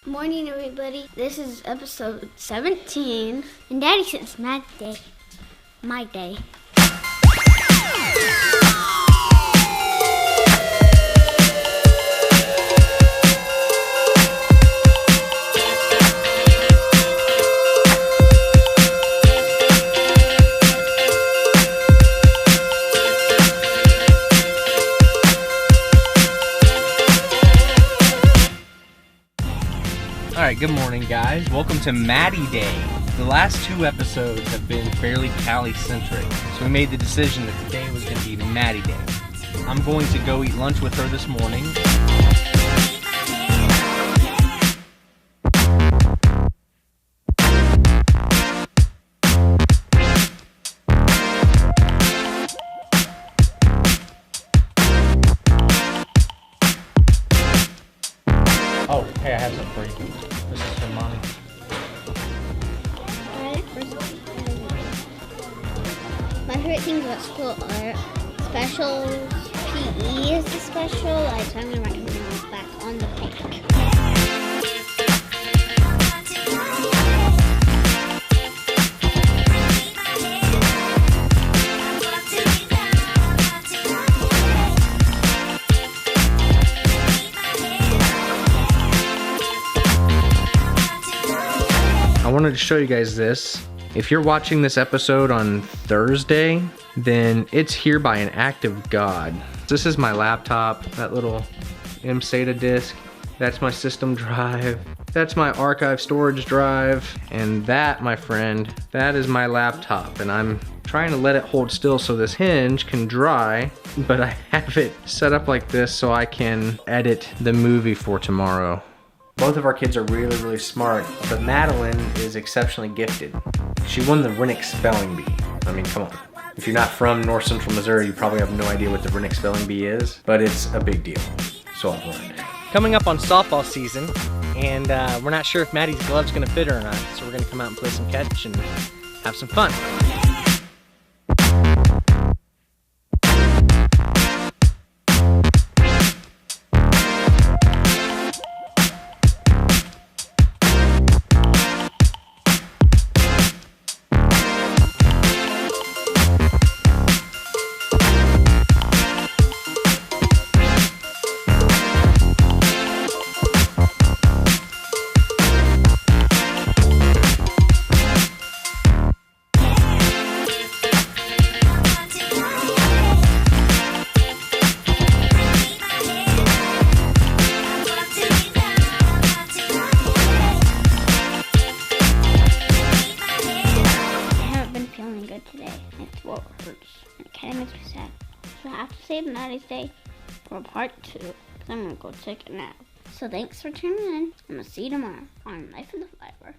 Morning, everybody. This is episode 17, and Daddy said it's Maddi Day. My day. Alright, good morning guys. Welcome to Maddi Day. The last two episodes have been fairly Cali-centric, so we made the decision that today was going to be Maddi Day. I'm going to go eat lunch with her this morning. Oh, hey, I have something for you. This is from Mommy. My favorite things about school are specials. PE is the special. So I'm going to write my name back on the page. I wanted to show you guys this. If you're watching this episode on Thursday, then it's here by an act of God. This is my laptop, that little SATA disk. That's my system drive. That's my archive storage drive. And that, my friend, that is my laptop. And I'm trying to let it hold still so this hinge can dry, but I have it set up like this so I can edit the movie for tomorrow. Both of our kids are really, really smart, but Madeline is exceptionally gifted. She won the Rennick Spelling Bee. I mean, come on. If you're not from North Central Missouri, you probably have no idea what the Rennick Spelling Bee is, but it's a big deal. So I've learned. Coming up on softball season, and we're not sure if Maddie's glove's gonna fit her or not, so we're gonna come out and play some catch and have some fun. Good today. It's what hurts. And it kind of makes me sad. So I have to save Maddi's Day for part 2. Because I'm going to go take a nap. So thanks for tuning in. I'm going to see you tomorrow on Life of the Fiber.